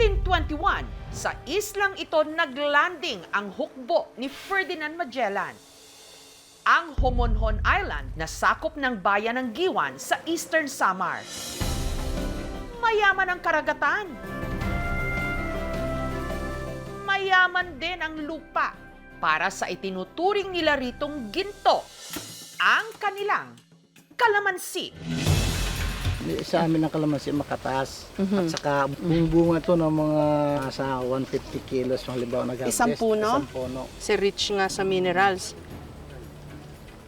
1521, sa islang ito naglanding ang hukbo ni Ferdinand Magellan. Ang Homonhon Island na sakop ng bayan ng Giwan sa Eastern Samar. Mayaman ang karagatan. Mayaman din ang lupa para sa itinuturing nila ritong ginto, ang kanilang kalamansi. Sa amin ang kalamansi makataas. At saka bunga to ng mga nasa 150 kilos yung halimbawa nag-harvest. Isang puno? Isang puno. Si rich nga sa minerals.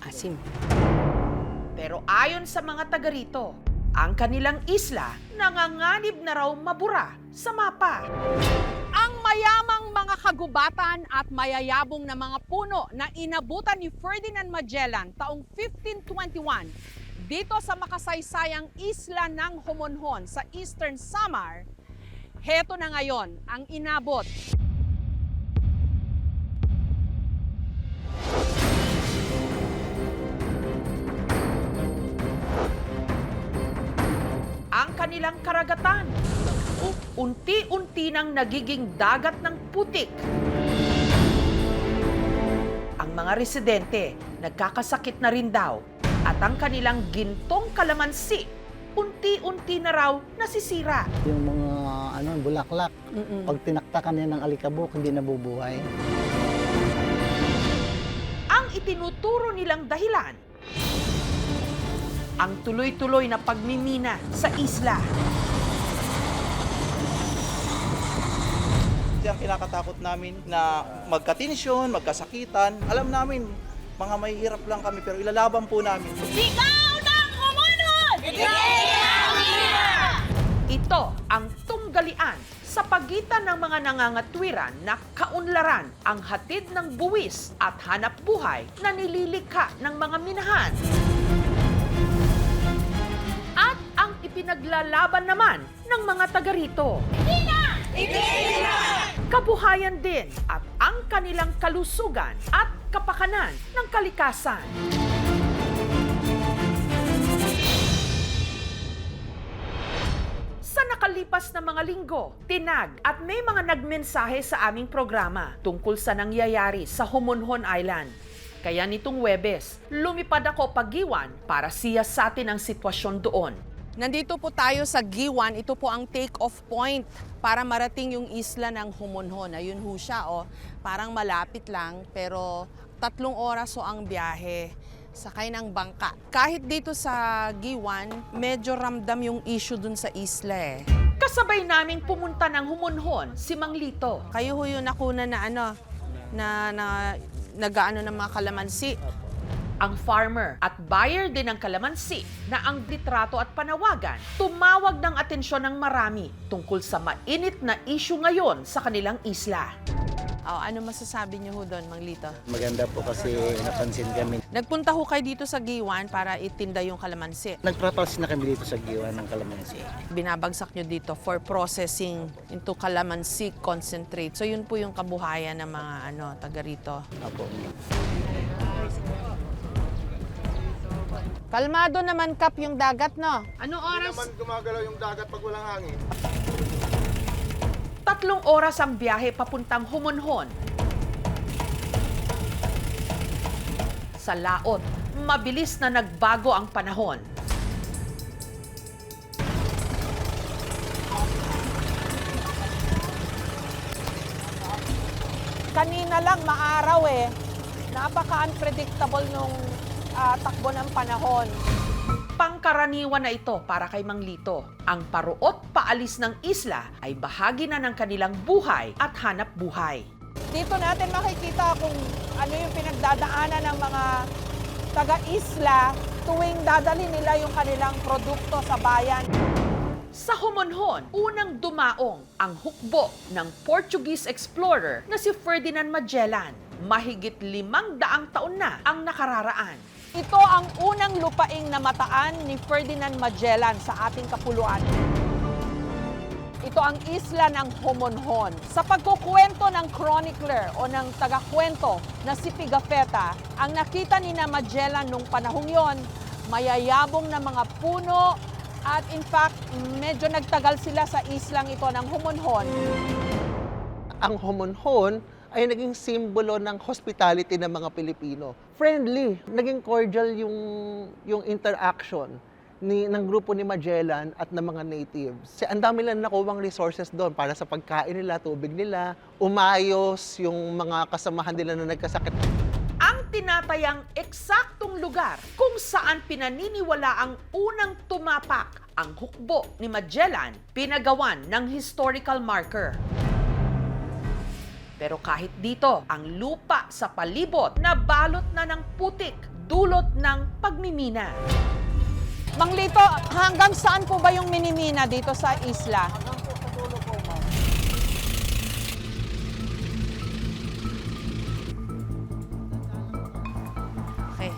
Asim. Pero ayon sa mga taga rito, ang kanilang isla nanganganib na raw mabura sa mapa. Ang mayamang mga kagubatan at mayayabong na mga puno na inabutan ni Ferdinand Magellan taong 1521 dito sa makasaysayang isla ng Homonhon sa Eastern Samar, heto na ngayon ang inabot. Ang kanilang karagatan, unti-unti nang nagiging dagat ng putik. Ang mga residente nagkakasakit na rin daw at ang kanilang gintong kalamansi unti-unti na raw nasisira. Yung mga bulaklak, pag tinaktakan niya ng alikabok, hindi nabubuhay. Ang itinuturo nilang dahilan, ang tuloy-tuloy na pagmimina sa isla. Ang kinakatakot namin na magkatensyon, magkasakitan. Alam namin, mga mahihirap lang kami pero ilalaban po namin. Sigaw ng Homonhon! Ito ang tunggalian sa pagitan ng mga nangangatwiran na kaunlaran ang hatid ng buwis at hanap buhay na nililikha ng mga minahan. At ang ipinaglalaban naman ng mga taga rito. Kabuhayan din at ang kanilang kalusugan at kapakanan ng kalikasan. Sa nakalipas na mga linggo, tinag at may mga nagmensahe sa aming programa tungkol sa nangyayari sa Homonhon Island. Kaya nitong Huwebes, lumipad ako pagiwan para siyasatin ang sitwasyon doon. Nandito po tayo sa Giwan. Ito po ang take-off point para marating yung isla ng Homonhon. Ayun ho siya, oh. Parang malapit lang, pero 3 oras ang biyahe. Sakay ng bangka. Kahit dito sa Giwan, medyo ramdam yung issue dun sa isla eh. Kasabay naming pumunta ng Homonhon si Mang Lito. Kayo ho yung nakuna na nag-aano ng mga kalamansi. Ang farmer at buyer din ng kalamansi na ang litrato at panawagan tumawag ng atensyon ng marami tungkol sa mainit na issue ngayon sa kanilang isla. Oh, ano masasabi niyo ho doon, Mang Lito? Maganda po kasi napansin kami. Nagpunta ho kayo dito sa Giwan para itinda yung kalamansi. Nagpapalsin na kami dito sa Giwan ng kalamansi. Binabagsak nyo dito for processing into calamansi concentrate. So yun po yung kabuhayan ng mga taga rito. Apo. Kalmado naman, Kap, yung dagat, no? Ano Hindi oras? naman gumagalaw yung dagat pag walang hangin. 3 oras ang biyahe papuntang Homonhon. Sa laot, mabilis na nagbago ang panahon. Kanina lang maaraw eh. Napaka-unpredictable nung takbo ng panahon. Pangkaraniwan na ito para kay Mang Lito. Ang paruot paalis ng isla ay bahagi na ng kanilang buhay at hanap buhay. Dito natin makikita kung ano yung pinagdadaanan ng mga taga-isla tuwing dadali nila yung kanilang produkto sa bayan. Sa Homonhon, unang dumaong ang hukbo ng Portuguese explorer na si Ferdinand Magellan. Mahigit 500 taon na ang nakararaan. Ito ang unang lupaing namataan ni Ferdinand Magellan sa ating kapuluan. Ito ang isla ng Homonhon. Sa pagkukwento ng chronicler o ng tagakwento na si Pigafetta, ang nakita ni na Magellan nung panahong yon, mayayabong na mga puno, At in fact, medyo nagtagal sila sa islang ito ng Humonhon. Ang Humonhon ay naging simbolo ng hospitality ng mga Pilipino. Friendly, naging cordial yung interaction ng grupo ni Magellan at ng mga natives. Ang dami lang nakuwang resources doon para sa pagkain nila, tubig nila, umayos yung mga kasamahan nila na nagkasakit. Ang tinatayang eksaktong lugar kung saan pinaniniwala ang unang tumapak ang hukbo ni Magellan, pinagawan ng historical marker. Pero kahit dito, ang lupa sa palibot na balot na ng putik, dulot ng pagmimina. Mang Lito, hanggang saan po ba yung minimina dito sa isla? Okay,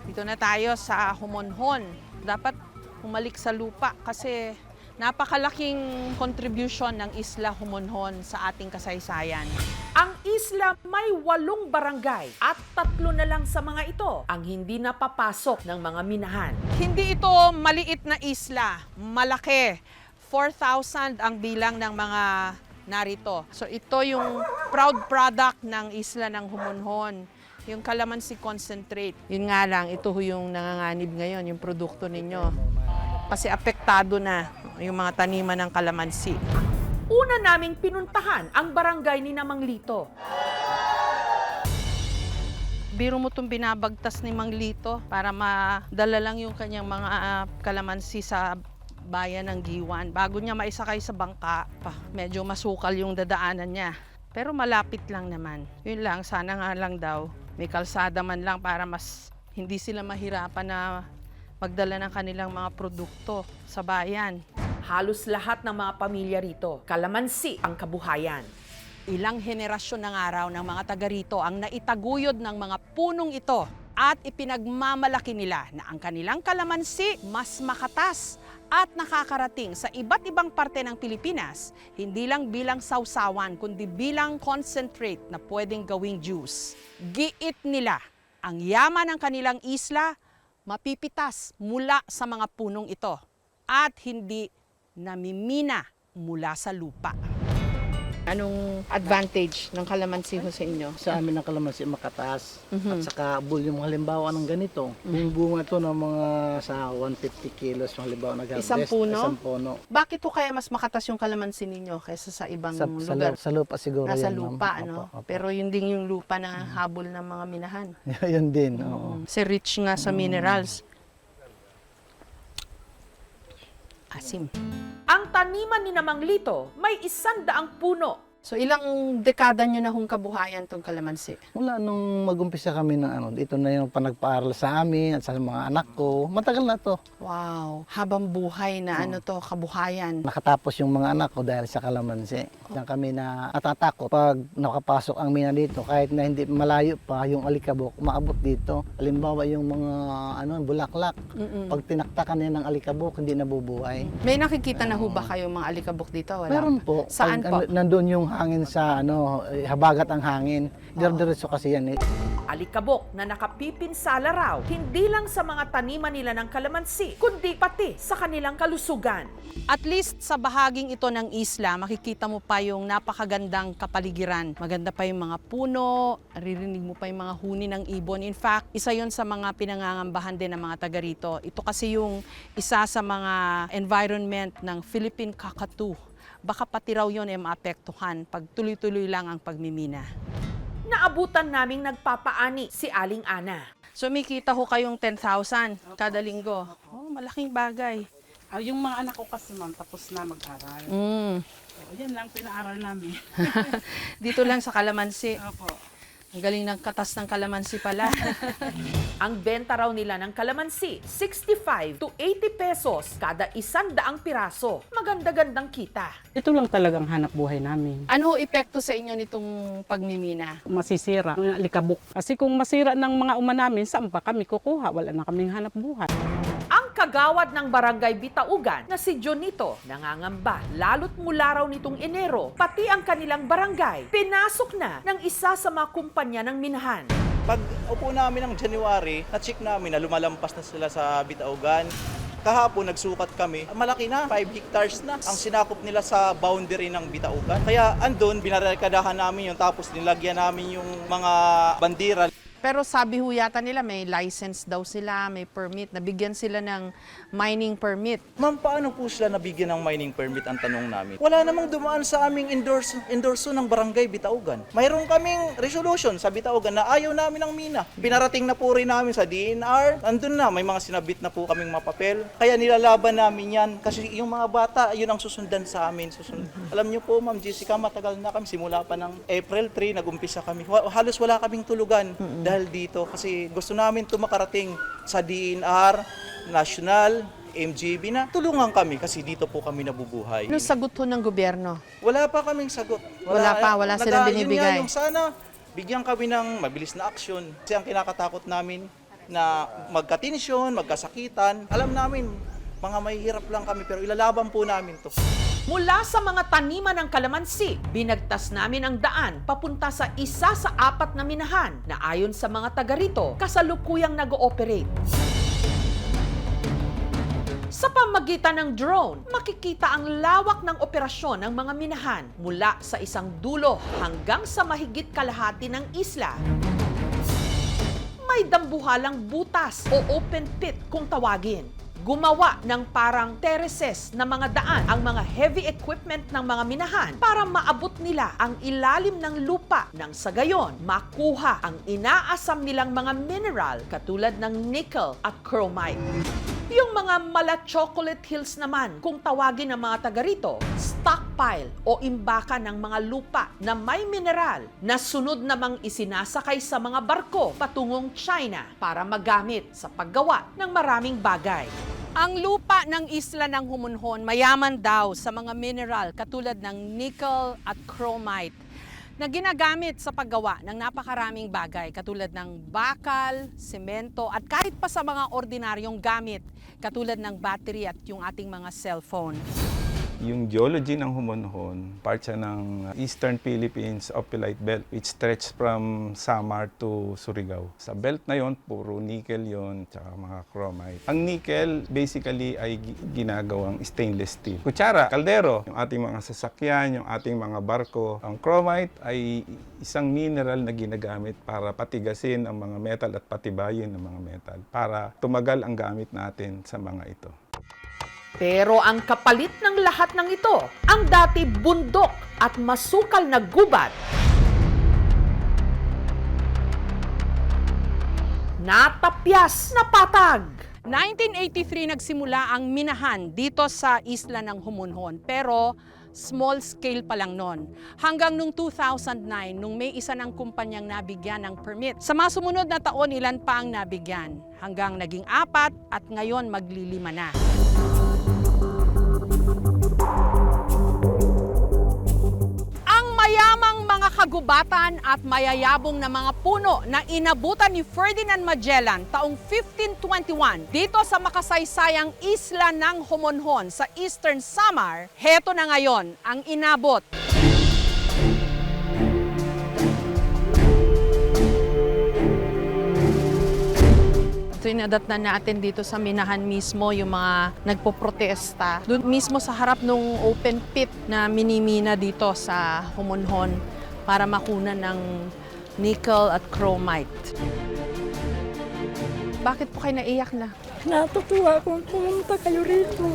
dito na tayo sa Humonhon. Dapat humalik sa lupa kasi napakalaking contribution ng Isla Humonhon sa ating kasaysayan. Ang isla may 8 barangay at 3 na lang sa mga ito ang hindi napapasok ng mga minahan. Hindi ito maliit na isla, malaki. 4,000 ang bilang ng mga narito. So ito yung proud product ng isla ng Humonhon, yung calamansi concentrate. Yun nga lang, ito yung nanganganib ngayon, yung produkto ninyo. Kasi apektado na yung mga taniman ng kalamansi. Una naming pinuntahan ang barangay ni Mang Lito. Biro mo itong binabagtas ni Mang Lito para madala lang yung kanyang mga kalamansi sa bayan ng Giwan. Bago niya maisakay sa bangka, medyo masukal yung dadaanan niya. Pero malapit lang naman. Yun lang, sana nga lang daw may kalsada man lang para mas hindi sila mahirapan na magdala ng kanilang mga produkto sa bayan. Halos lahat ng mga pamilya rito, kalamansi ang kabuhayan. Ilang henerasyon ng araw ng mga taga rito ang naitaguyod ng mga punong ito at ipinagmamalaki nila na ang kanilang kalamansi mas makatas at nakakarating sa iba't ibang parte ng Pilipinas, hindi lang bilang sausawan kundi bilang concentrate na pwedeng gawing juice. Giit nila ang yaman ng kanilang isla mapipitas mula sa mga punong ito at hindi namimina mula sa lupa. Anong advantage ng kalamansi ho sa inyo? Sa amin ang kalamansi makatas at saka yung halimbawa ng ganito. Yung bunga to ng mga sa 150 kilos yung halimbawa nag-harvest. Isang puno? Isang puno. Bakit po kaya mas makatas yung kalamansi ninyo kaysa sa ibang lugar? Sa lupa siguro Nasa yan, lupa, ma'am. ano? Opo, opo. Pero yun din yung lupa na habol ng mga minahan. Yun din, oo. Kasi rich nga sa minerals. Asim. Ang taniman ni Mang Lito may 100 puno. So ilang dekada nyo na hong kabuhayan tong kalamansi? Mula nung mag-umpisa kami ng dito na yung panagpaaral sa amin at sa mga anak ko. Matagal na to. Wow, habang buhay na kabuhayan. Nakatapos yung mga anak ko dahil sa kalamansi. Diyan kami na natatakot pag nakapasok ang mina dito kahit na hindi malayo pa yung alikabok, umaabot dito. Halimbawa yung mga bulaklak. Pag tinaktakan niya ng alikabok, hindi nabubuhay. May nakikita na ho ba kayong mga alikabok dito? Wala Meron pa. po. Saan po? Nandun yung hangin sa habagat ang hangin. Diretso kasi yan eh. Alikabok na nakapipinsala raw, hindi lang sa mga taniman nila ng kalamansi, kundi pati sa kanilang kalusugan. At least sa bahaging ito ng isla, makikita mo pa yung napakagandang kapaligiran. Maganda pa yung mga puno, naririnig mo pa yung mga huni ng ibon. In fact, isa yon sa mga pinangangambahan din ng mga taga rito. Ito kasi yung isa sa mga environment ng Philippine Kakatu. Baka pati raw yun ay maapektuhan pag tuloy-tuloy lang ang pagmimina. Naabutan naming nagpapaani si Aling Ana. So may kita ho kayong 10,000 kada linggo. Oh, malaking bagay. Yung mga anak ko kasi ma'am, tapos na mag-aral. Yan lang pinaaral namin. Dito lang sa Kalamansi. Opo. Ang galing ng katas ng kalamansi pala. Ang benta raw nila ng kalamansi, 65 to 80 pesos kada 100 piraso. Maganda-gandang kita. Ito lang talagang hanap buhay namin. Ano ho epekto sa inyo nitong pagmimina? Masisira, ang alikabok. Kasi kung masira ng mga uma namin, saan pa kami kukuha? Wala na kaming hanap buhay. Ang kagawad ng barangay Bitaugan na si Jonito nangangamba lalo't mula raw nitong Enero, pati ang kanilang barangay pinasok na ng isa sa mga kumpanya ng minahan. Pag upo namin ng January, na-check namin na lumalampas na sila sa Bitaugan. Kahapon nagsukat kami, malaki na, 5 hectares na ang sinakop nila sa boundary ng Bitaugan. Kaya andun, binarekadahan namin yun, tapos nilagyan namin yung mga bandira. Pero sabi ho yata nila may license daw sila, may permit, nabigyan sila ng mining permit. Ma'am, paano po sila nabigyan ng mining permit ang tanong namin? Wala namang dumaan sa aming endorso ng barangay Bitaugan. Mayroon kaming resolution sa Bitaugan na ayaw namin ng mina. Pinarating na po rin namin sa DNR. Andun na, may mga sinabit na po kaming mapapel. Kaya nilalaban namin yan. Kasi yung mga bata, yun ang susundan sa amin. Alam niyo po, Ma'am Jessica, matagal na kami. Simula pa ng April 3, nag-umpisa kami. Halos wala kaming tulugan dahil dito. Kasi gusto namin ito makarating sa DNR, National, MGB na tulungan kami kasi dito po kami nabubuhay. Ano sagot ho ng gobyerno? Wala pa kaming sagot. Wala silang binibigay. Yun nga, yung sana bigyan kami ng mabilis na aksyon. Kasi ang kinakatakot namin na magka-tensyon, magkasakitan. Alam namin, mga mahihirap lang kami pero ilalaban po namin to. Mula sa mga taniman ng kalamansi, binagtas namin ang daan papunta sa isa sa 4 na minahan na ayon sa mga taga rito, kasalukuyang nag-ooperate. Sa pamagitan ng drone, makikita ang lawak ng operasyon ng mga minahan mula sa isang dulo hanggang sa mahigit kalahati ng isla. May dambuhalang butas o open pit kung tawagin. Gumawa ng parang terraces na mga daan ang mga heavy equipment ng mga minahan para maabot nila ang ilalim ng lupa nang sa gayon makuha ang inaasam nilang mga mineral katulad ng nickel at chromite. Yung mga mala-chocolate hills naman, kung tawagin ng mga taga rito, stockpile o imbakan ng mga lupa na may mineral na sunod namang isinasakay sa mga barko patungong China para magamit sa paggawa ng maraming bagay. Ang lupa ng isla ng Humonhon mayaman daw sa mga mineral katulad ng nickel at chromite na ginagamit sa paggawa ng napakaraming bagay katulad ng bakal, semento at kahit pa sa mga ordinaryong gamit katulad ng battery at yung ating mga cellphone. Yung geology ng Humonhon, part siya ng Eastern Philippines Ophiolite Belt which stretch from Samar to Surigao. Sa belt na yon, puro nickel yon, tsaka mga chromite. Ang nickel basically ay ginagawang stainless steel. Kutsara, kaldero, yung ating mga sasakyan, yung ating mga barko. Ang chromite ay isang mineral na ginagamit para patigasin ang mga metal at patibayin ang mga metal para tumagal ang gamit natin sa mga ito. Pero ang kapalit ng lahat ng ito, ang dati bundok at masukal na gubat, natapyas na patag. 1983 nagsimula ang minahan dito sa isla ng Humonhon pero small scale pa lang noon. Hanggang nung 2009, nung may isa ng kumpanyang nabigyan ng permit. Sa mga sumunod na taon, ilan pa ang nabigyan? Hanggang naging 4 at ngayon magli-5 na. Mayamang mga kagubatan at mayayabong na mga puno na inabutan ni Ferdinand Magellan taong 1521 dito sa makasaysayang isla ng Humonhon sa Eastern Samar, heto na ngayon ang inabot. Trinadat na natin dito sa minahan mismo yung mga nagpoprotesta. Doon mismo sa harap ng open pit na minimina dito sa Humonhon para makunan ng nickel at chromite. Bakit po kayo naiyak na? Natutuwa kung pumunta kayo rito.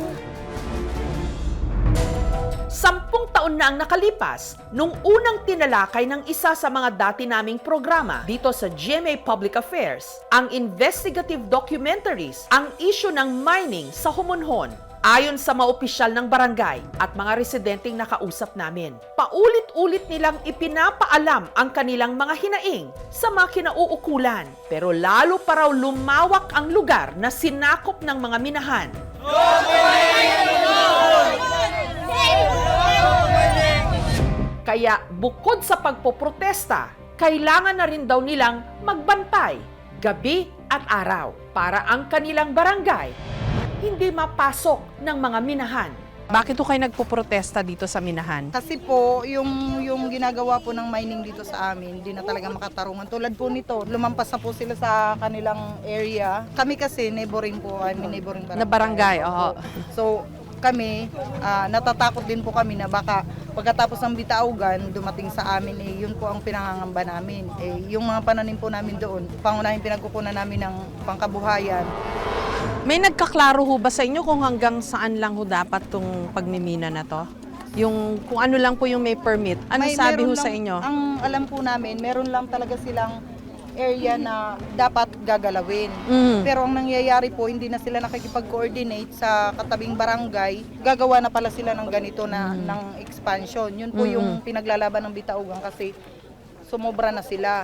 10 taon na ang nakalipas nung unang tinalakay ng isa sa mga dati naming programa dito sa GMA Public Affairs, ang investigative documentaries, ang issue ng mining sa Humonhon. Ayon sa mga opisyal ng barangay at mga residenteng nakausap namin, paulit-ulit nilang ipinapaalam ang kanilang mga hinaing sa mga kinauukulan. Pero lalo pa raw lumawak ang lugar na sinakop ng mga minahan. Kaya bukod sa pagpoprotesta, kailangan na rin daw nilang magbantay, gabi at araw, para ang kanilang barangay hindi mapasok ng mga minahan. Bakit po kayo nagpo-protesta dito sa minahan? Kasi po, yung ginagawa po ng mining dito sa amin, hindi na talaga makatarungan. Tulad po nito, lumampas na po sila sa kanilang area. Kami kasi neighboring po, neighboring barangay. Na barangay, oo. So, kami, natatakot din po kami na baka pagkatapos ng bitaugan, dumating sa amin, yun po ang pinangangamba namin. Yung mga pananim po namin doon, pangunahing pinagkukunan namin ng pangkabuhayan. May nagkaklaro ho ba sa inyo kung hanggang saan lang ho dapat tong pagmimina na to? Yung kung ano lang po yung may permit. Ano sabi ho meron sa lang- inyo? Ang alam po namin, meron lang talaga silang area na dapat gagalawin. Pero ang nangyayari po, hindi na sila nakikipag-coordinate sa katabing barangay. Gagawa na pala sila ng ganito na ng expansion. Yun po yung pinaglalaban ng Bitaugan kasi sumobra na sila.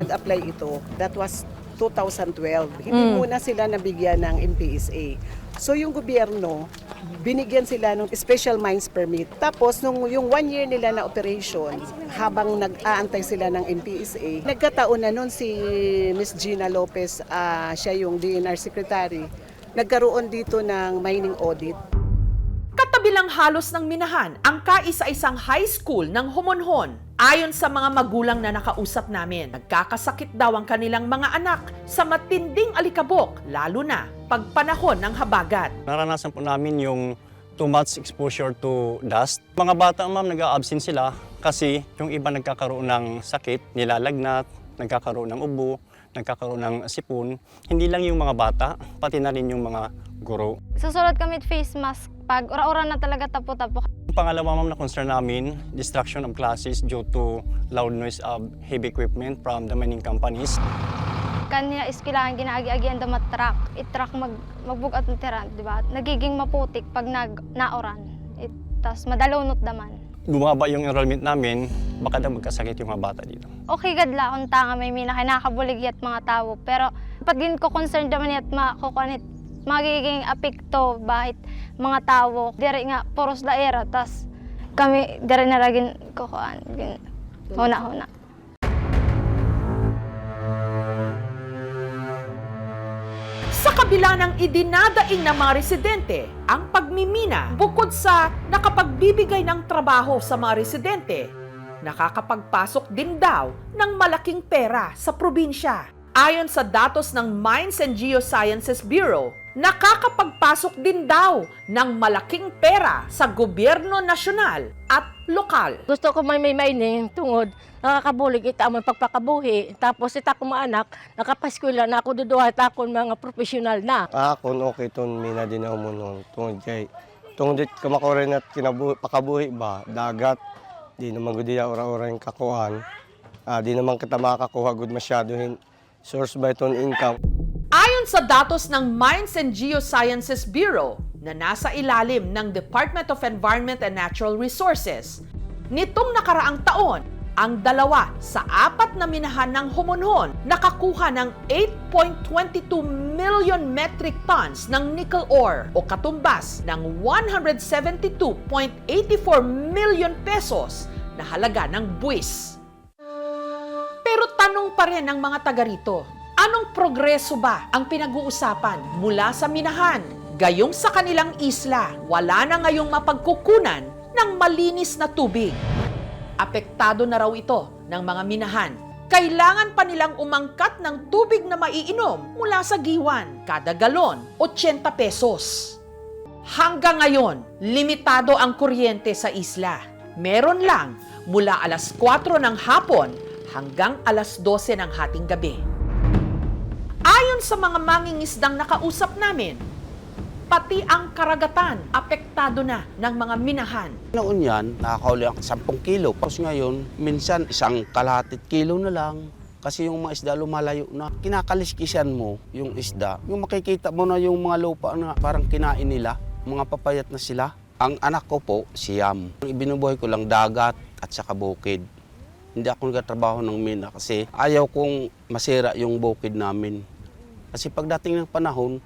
Nag-apply ito. That was 2012. Hindi muna sila nabigyan ng NPSA. So yung gobyerno, binigyan sila ng special mines permit. Tapos nung yung 1 year nila na operation, habang nag-aantay sila ng NPSA, nagkataon na nun si Miss Gina Lopez, siya yung DNR secretary, nagkaroon dito ng mining audit. Katabilang halos ng minahan ang kaisa-isang high school ng Homonhon. Ayon sa mga magulang na nakausap namin, nagkakasakit daw ang kanilang mga anak sa matinding alikabok, lalo na pag panahon ng habagat. Naranasan po namin yung too much exposure to dust. Mga bata, ma'am, nag-a-absent sila kasi yung iba nagkakaroon ng sakit, nilalagnat, nagkakaroon ng ubo, nagkakaroon ng sipon. Hindi lang yung mga bata, pati na rin yung mga guro. Susunod kami face mask pag ura-ura na talaga tapo-tapo. Pangalawa, ma'am, na concern namin, destruction of classes due to loud noise of heavy equipment from the mining companies. Kanina iskilahan ginaagi-agian da matrak, itrak magbugat ng tiran, di ba? Nagiging maputik pag nauran. Tas madalunot daman. Bumaba yung enrollment namin, baka daw magkasakit yung mga bata dito. Okay gadla kung tanga may mina kinakabulig at mga tao, pero pag din ko concerned naman at makukunit magiging apekto bahit mga tao dire nga poros daera tas kami dire na ragin kukuan huna. Sa kabila ng idinadaing ng mga residente, ang pagmimina bukod sa nakapagbibigay ng trabaho sa mga residente, nakakapagpasok din daw ng malaking pera sa probinsya. Ayon sa datos ng Mines and Geosciences Bureau, nakakapagpasok din daw ng malaking pera sa gobyerno nasyonal at lokal. Gusto ko may mining tungod nakakabulig ita mo pagpakabuhi tapos ita ko mga anak nakapaskwela na ako duduha ta kon mga professional na. Kung okay ton mina din ako mo tungod dit kamakoren at pakabuhi ba dagat di naman gud diya ora-ora yung kakuhan. Di naman kita makakuha gud masyado source by ton income. Ayon sa datos ng Mines and Geosciences Bureau na nasa ilalim ng Department of Environment and Natural Resources, nitong nakaraang taon, ang 2 sa 4 na minahan ng Homonhon nakakuha ng 8.22 million metric tons ng nickel ore o katumbas ng 172.84 million pesos na halaga ng buwis. Pero tanong pa rin ng mga taga rito, anong progreso ba ang pinag-uusapan mula sa minahan? Gayong sa kanilang isla, wala na ngayong mapagkukunan ng malinis na tubig. Apektado na raw ito ng mga minahan. Kailangan pa nilang umangkat ng tubig na maiinom mula sa giwan, kada galon, 80 pesos. Hanggang ngayon, limitado ang kuryente sa isla. Meron lang mula alas 4 ng hapon hanggang alas 12 ng hating gabi. Ayon sa mga mangingisdang nakausap namin, pati ang karagatan apektado na ng mga minahan. Noon yan, nakakauli ang 10 kilo. Tapos ngayon, minsan 1 kalahatit kilo na lang. Kasi yung mga isda lumalayo na. Kinakaliskisan mo yung isda. Yung makikita mo na yung mga lupa na parang kinain nila. Mga papayat na sila. Ang anak ko po, siyam. Ibinubuhay ko lang dagat at saka bukid. Hindi ako nagtatrabaho ng mina kasi ayaw kong masira yung bukid namin. Kasi pagdating ng panahon,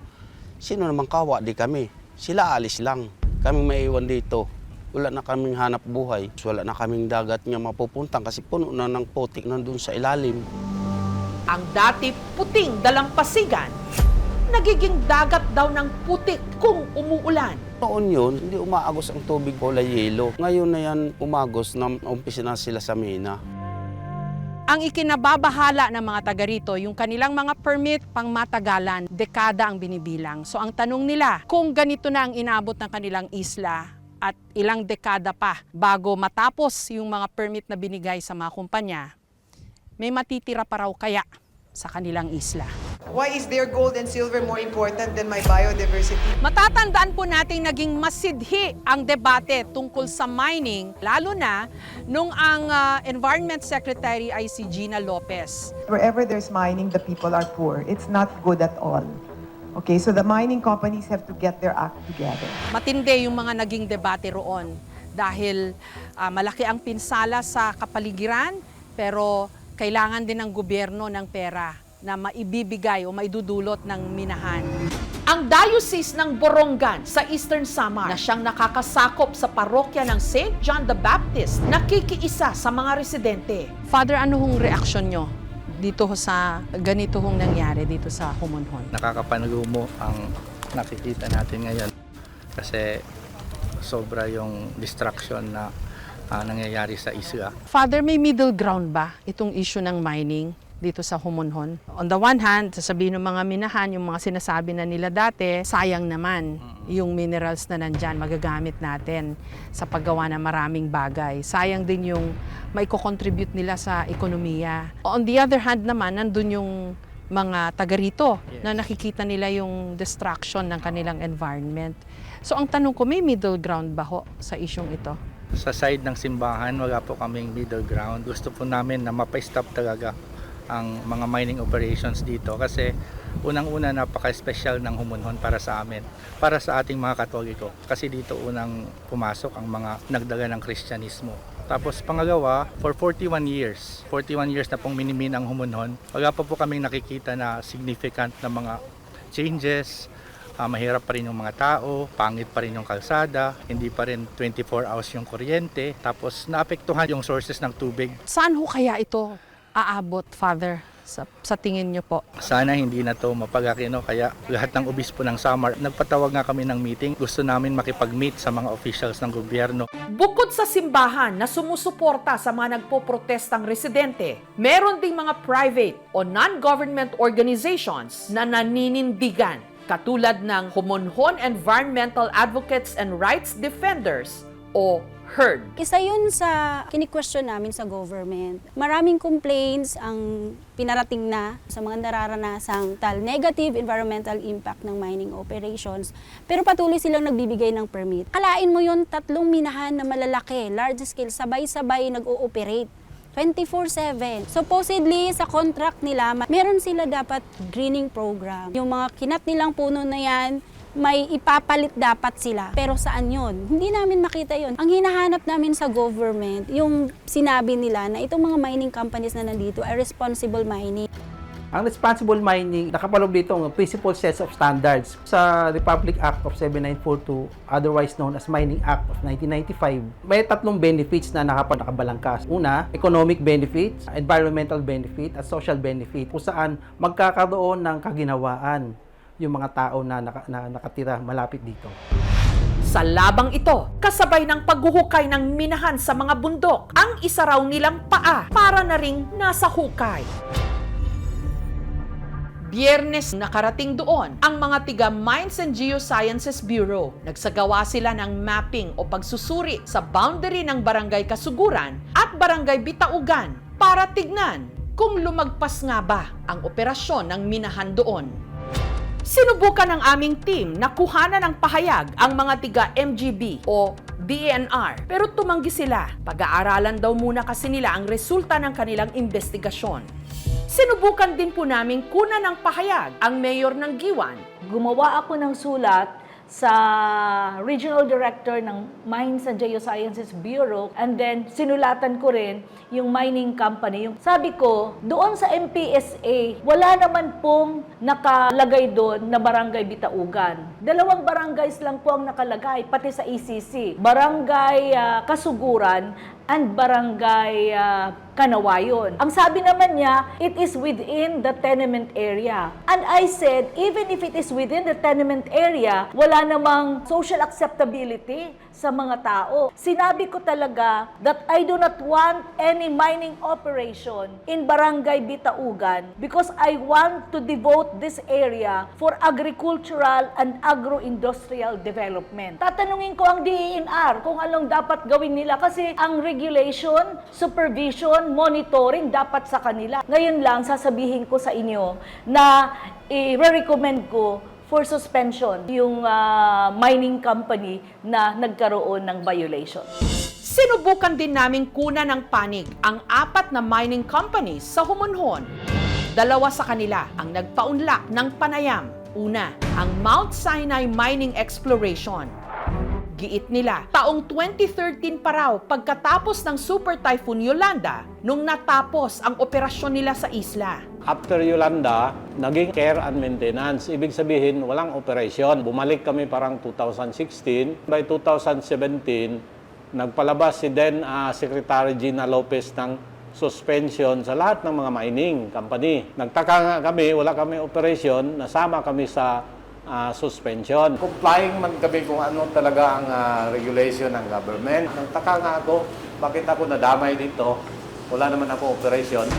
sino naman kawa, di kami. Sila alis lang. Kami maiwan dito. Wala na kaming hanap buhay. Wala na kaming dagat nga mapupuntang kasi puno na ng putik nandun sa ilalim. Ang dati puting dalampasigan, nagiging dagat daw ng putik kung umuulan. Noon yun, hindi umaagos ang tubig kulay yelo. Ngayon na yan umagos na umpisa na sila sa mina. Ang ikinababahala ng mga taga rito, yung kanilang mga permit pang matagalan, dekada ang binibilang. So ang tanong nila, kung ganito na ang inabot ng kanilang isla at ilang dekada pa bago matapos yung mga permit na binigay sa mga kumpanya, may matitira pa raw kaya sa kanilang isla. Why is their gold and silver more important than my biodiversity? Matatandaan po nating naging masidhi ang debate tungkol sa mining, lalo na nung ang Environment Secretary ay si Gina Lopez. Wherever there's mining, the people are poor. It's not good at all. Okay, so the mining companies have to get their act together. Matindi yung mga naging debate roon dahil malaki ang pinsala sa kapaligiran, pero kailangan din ng gobyerno ng pera na maibibigay o maidudulot ng minahan. Ang Diocese ng Borongan sa Eastern Samar na siyang nakakasakop sa parokya ng St. John the Baptist, nakikiisa sa mga residente. Father, ano hong reaksyon nyo dito sa ganito hong nangyari dito sa Humonhon? Nakakapanugumo ang nakikita natin ngayon kasi sobra yung distraction na nangyayari sa isla. Father, may middle ground ba itong issue ng mining dito sa Humonhon? On the one hand, sasabihin ng mga minahan, yung mga sinasabi na nila dati, sayang naman yung minerals na nandyan, magagamit natin sa paggawa ng maraming bagay. Sayang din yung maiko-contribute nila sa ekonomiya. On the other hand naman, nandun yung mga taga rito na nakikita nila yung destruction ng kanilang environment. So ang tanong ko, may middle ground ba ho sa isyong ito? Sa side ng simbahan, wala po kaming middle ground. Gusto po namin na mapa-stop talaga ang mga mining operations dito kasi unang-una napaka-special ng Humonhon para sa amin, para sa ating mga Katoliko kasi dito unang pumasok ang mga nagdaga ng Kristyanismo. Tapos pangalawa, for 41 years na pong minimin ang Humonhon, wala pa po kaming nakikita na significant na mga changes. Mahirap pa rin yung mga tao, pangit pa rin yung kalsada, hindi pa rin 24 hours yung kuryente, tapos naapektuhan yung sources ng tubig. Saan ho kaya ito aabot, Father, sa tingin niyo po? Sana hindi na to mapagaki, no? Kaya lahat ng obispo ng Samar, nagpatawag nga kami ng meeting. Gusto namin makipag-meet sa mga officials ng gobyerno. Bukod sa simbahan na sumusuporta sa mga nagpoprotestang residente, meron ding mga private o non-government organizations na naninindigan, katulad ng Humonhon Environmental Advocates and Rights Defenders o HERD. Isa yun sa kini-question namin sa government. Maraming complaints ang pinarating na sa mga nararanasang negative environmental impact ng mining operations, pero patuloy silang nagbibigay ng permit. Kalain mo yun, 3 minahan na malalaki, large scale, sabay-sabay nag-ooperate. 24/7. Supposedly, sa contract nila, meron sila dapat greening program. Yung mga kinat nilang puno na yan, may ipapalit dapat sila. Pero saan yon? Hindi namin makita yon. Ang hinahanap namin sa government, yung sinabi nila na itong mga mining companies na nandito ay responsible mining. Ang responsible mining, nakapaloob dito ang principal sets of standards sa Republic Act of 7942, otherwise known as Mining Act of 1995. May 3 benefits na nakabalangkas. Una, economic benefits, environmental benefit, at social benefit, kung saan magkakaroon ng kaginhawaan yung mga tao na nakatira malapit dito. Sa labang ito, kasabay ng paghuhukay ng minahan sa mga bundok, ang isa raw nilang paa para na ring nasa hukay. Biyernes nakarating doon ang mga tiga Mines and Geosciences Bureau. Nagsagawa sila ng mapping o pagsusuri sa boundary ng Barangay Kasuguran at Barangay Bitaugan para tignan kung lumagpas nga ba ang operasyon ng minahan doon. Sinubukan ng aming team na kuhanan ng pahayag ang mga tiga MGB o DENR pero tumanggi sila. Pag-aaralan daw muna kasi nila ang resulta ng kanilang investigasyon. Sinubukan din po namin kunan ng pahayag ang mayor ng Giwan. Gumawa ako ng sulat sa Regional Director ng Mines and Geosciences Bureau, and then sinulatan ko rin yung mining company. Sabi ko, doon sa MPSA, wala naman pong nakalagay doon na Barangay Bitaugan. 2 barangays lang po ang nakalagay, pati sa ECC. Barangay Kasuguran and Barangay Kanawayon. Ang sabi naman niya, it is within the tenement area. And I said, even if it is within the tenement area, wala namang social acceptability sa mga tao. Sinabi ko talaga that I do not want any mining operation in Barangay Bitaugan because I want to devote this area for agricultural and agro-industrial development. Tatanungin ko ang DENR kung anong dapat gawin nila kasi ang regulation, supervision, monitoring dapat sa kanila. Ngayon lang sasabihin ko sa inyo na i-recommend ko for suspension yung mining company na nagkaroon ng violation. Sinubukan din naming kuna ng panig ang 4 na mining companies sa Humonhon. 2 sa kanila ang nagpaunlak ng panayam. Una, ang Mount Sinai Mining Exploration. Giit nila, taong 2013 pa raw pagkatapos ng Super Typhoon Yolanda nung natapos ang operasyon nila sa isla. After Yolanda, naging care and maintenance. Ibig sabihin, walang operasyon. Bumalik kami parang 2016. By 2017, nagpalabas si then Secretary Gina Lopez ng suspension sa lahat ng mga mining company. Nagtaka nga kami, wala kami operasyon, nasama kami sa suspension. Complying man kami kung ano talaga ang regulation ng government. Nagtaka nga ako, bakit ako nadamay dito? Wala naman ako operasyon.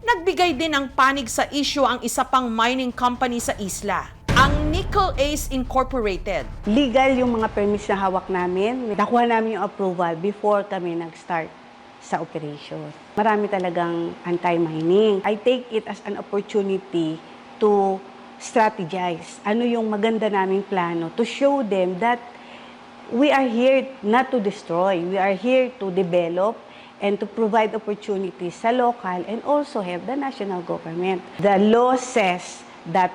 Nagbigay din ng panig sa issue ang isa pang mining company sa isla, ang Nickel Ace Incorporated. Legal yung mga permits na hawak namin. Nakuha namin yung approval before kami nag-start sa operation. Marami talagang anti-mining. I take it as an opportunity to strategize. Ano yung maganda naming plano to show them that we are here not to destroy. We are here to develop and to provide opportunities sa local and also help the national government. The law says that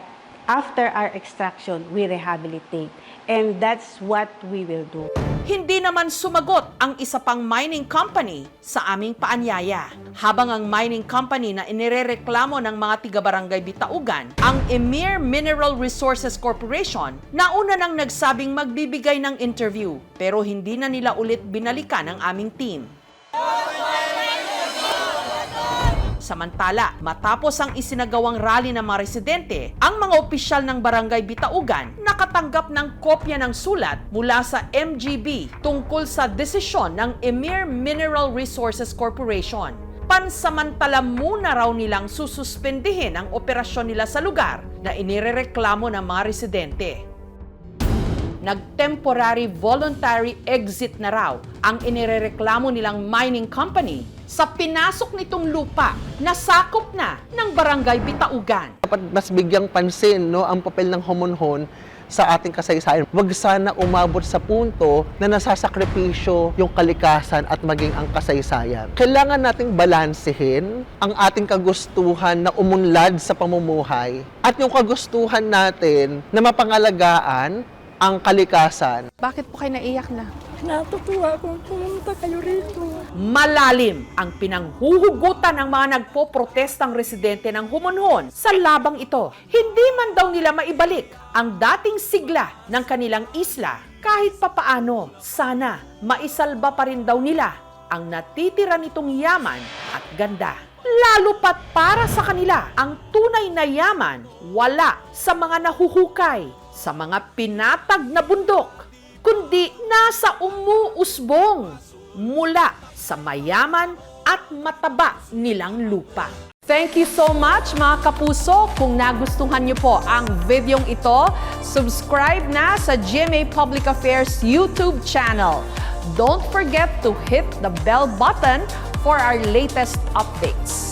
after our extraction, we rehabilitate. And that's what we will do. Hindi naman sumagot ang isa pang mining company sa aming paanyaya. Habang ang mining company na inirereklamo ng mga tiga-barangay Bitaugan, ang Emir Mineral Resources Corporation, nauna nang nagsabing magbibigay ng interview pero hindi na nila ulit binalikan ang aming team. Samantala, matapos ang isinagawang rally ng mga residente, ang mga opisyal ng Barangay Bitaugan nakatanggap ng kopya ng sulat mula sa MGB tungkol sa desisyon ng Emir Mineral Resources Corporation. Pansamantala muna raw nilang sususpendihin ang operasyon nila sa lugar na inirereklamo ng mga residente. Nag-temporary voluntary exit na raw ang inirereklamo nilang mining company sa pinasok nitong lupa na sakop na ng Barangay Bitaugan. Dapat mas bigyang pansin ang papel ng Humonhon sa ating kasaysayan. Huwag sana umabot sa punto na nasasakripisyo yung kalikasan at maging ang kasaysayan. Kailangan nating balansehin ang ating kagustuhan na umunlad sa pamumuhay at yung kagustuhan natin na mapangalagaan ang kalikasan. Bakit po kayo naiyak na? Natutuwa kung pumunta kayo rito. Malalim ang pinanghuhugutan ng mga nagpo-protestang residente ng Humonhon sa labang ito. Hindi man daw nila maibalik ang dating sigla ng kanilang isla. Kahit papaano, sana maisalba pa rin daw nila ang natitira nitong yaman at ganda. Lalo pat para sa kanila, ang tunay na yaman wala sa mga nahuhukay, sa mga pinatag na bundok, kundi nasa umuusbong mula sa mayaman at mataba nilang lupa. Thank you so much mga kapuso. Kung nagustuhan niyo po ang videong ito, subscribe na sa GMA Public Affairs YouTube channel. Don't forget to hit the bell button for our latest updates.